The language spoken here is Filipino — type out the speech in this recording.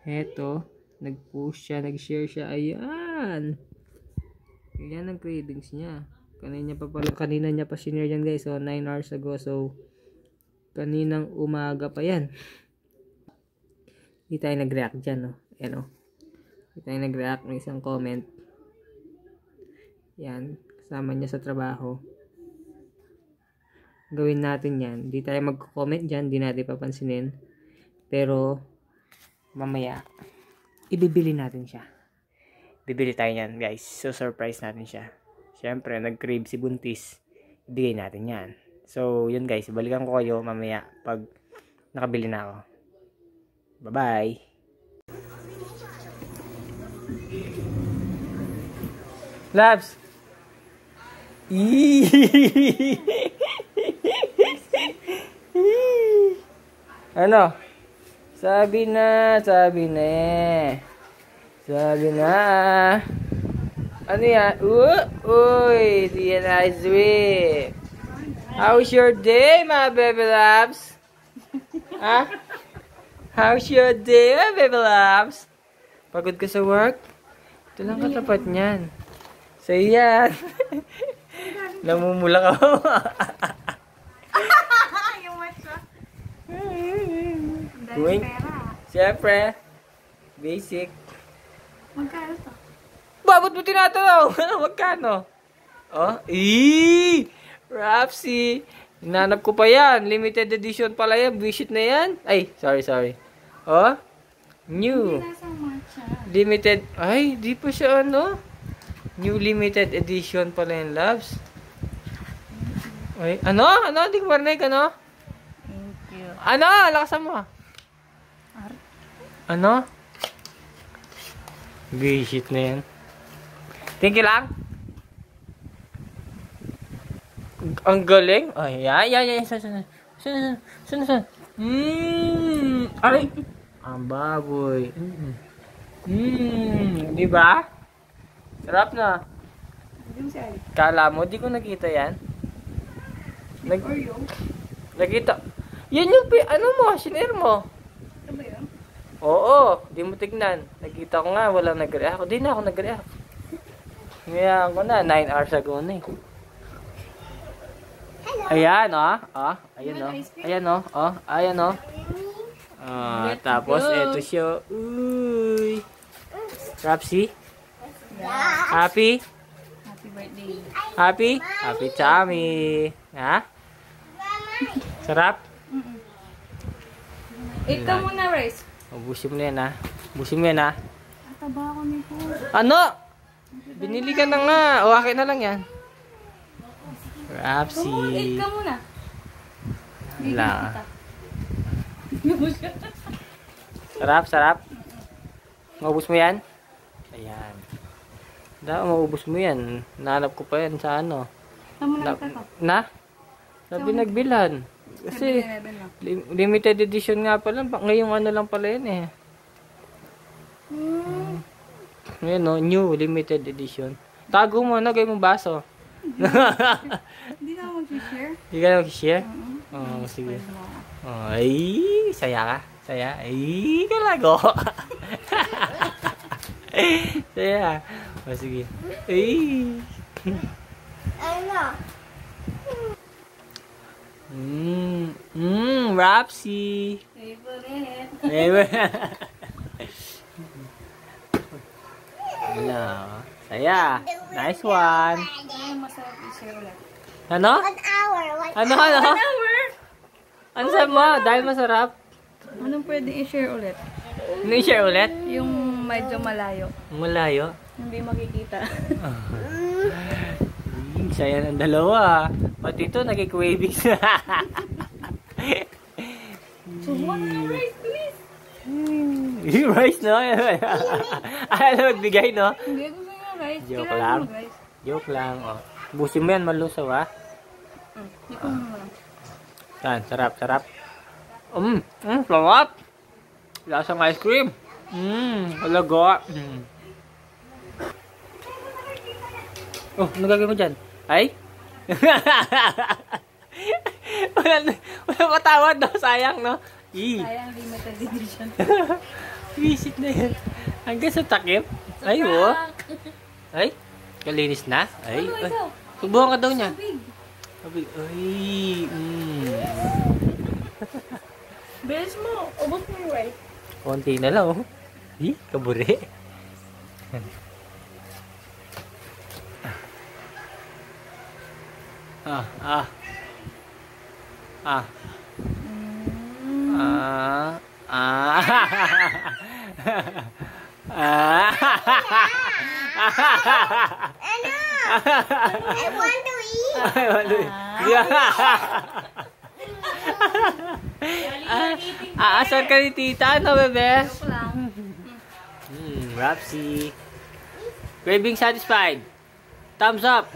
Heto, nag-push siya, nag-share siya. Ayan. Yan ang cravings niya. Kanina niya pa sinare yan guys. So, 9 hours ago. So, kaninang umaga pa yan. Hindi tayo nag-react dyan, no? Ayan, no? Hindi tayo nag-react. May isang comment. Yan. Kasama niya sa trabaho. Gawin natin yan. Hindi tayo mag-comment dyan. Hindi natin papansinin. Pero, mamaya, ibibili natin siya. Bibili tayo yan, guys. So, surprise natin siya. Siyempre, nag-crave si Buntis. Ibigay natin yan. So, yun guys. Balikan ko kayo mamaya pag nakabili na ako. Bye-bye! Labs! Ano? Sabi na. Sabi na. Ano yan? Uy, Diana Swift. How's your day, my baby loves? Ha? How's your day, my baby loves? Pagod ka sa work? Ito lang katapat niyan. So, yan. Namumula ka. Yung matcha. Going. Siyempre. Basic. Magkano to? Bakit mo tinatanong? Magkano? Oh, Rapsi. Hinanap ko pa yan. Limited edition pala yan. Visit na yan. Ay, sorry. Oh, new. Lasang matcha. Limited. Ay, di pa siya ano. New limited edition pala yan, loves. Ay, ano? Di ko marinig, ano? Thank you. Ano? Lakasan mo. Ano? Visit na yan. Thank you lang. Ang galing. Ay, yan. Saan. Ay. Ang baboy. Di ba? Sarap na. Kala mo, di ko nakita yan. Nakita. Yan yung, ano mo, sinare mo. Ano ba yun? Oo, di mo tignan. Nakita ko nga, walang nag-react. Di na ako nag-react. Ngayon ko na, 9 hours ago na eh. Ayan, oh. Ayan, oh. Tapos, eto siya. Uy. Rapsi? Happy? Happy birthday. Happy tummy. Ha? Sarap? Ikaw muna, Rice. Ubusin mo yan, ha? Ataba ako nito. Ano? Binili ka na nga. O, akin na lang yan. Rapsi. Ikaw muna. Wala. Sarap. Maubos mo yan? Ayan. Dapat maubos mo yan. Nahanap ko pa yan sa ano. Sabi nagbilan. Kasi limited edition nga pala. Ngayong ano lang pala yan eh. Ngayon no, new limited edition. Tago mo na, gawin mong baso. Hindi na ako mag-share. Hindi ka na mag-share? Oo, sige. Ay, saya ka? Saya? Ay, kalago. Saya. O, sige. Ay. Ano? Rapsi. Favorite. Hello. Saya. Nice one. Ay, masarap i-share ulit. Ano? 1 hour. Ano? 1 hour? Ano sabi mo? Dahil masarap? Anong pwedeng i-share ulit? Ano i-share ulit? Yung medyo malayo. Malayo. Hindi makikita. Saya ng dalawa. Pati ito, nagkikwavings na. So, 1 hour, please. Yung rice, no? Ano magbigay, no? Hindi, gusto nyo rice. Joke Kailangan lang. mag-rice. Joke lang, oh. Busin mo yan, malusaw, ha? Hindi ko naman. Yan, sarap. Sarap. Lasang ice cream. Alaga. Oh, ano gagawin mo dyan? Ay? Wala patawad, no? Sayang, no? Sayang limited edition. Visit na yan. Hanggang sa takip. Ay, oh. Ay, kalinis na. Ay, Ano ay. ikaw? Subukan ka daw niya. Big. Sabi, ay, Bilis mo. Ubus mo yung rice. konti na lang, oh. Hi, kaburi. Ah, ah. Ah. Ah. Ah. Ah. I want to eat. I want to eat. Aasar ka ni tita, ano, bebe? Joke lang. Rapsy. Craving satisfied. Thumbs up.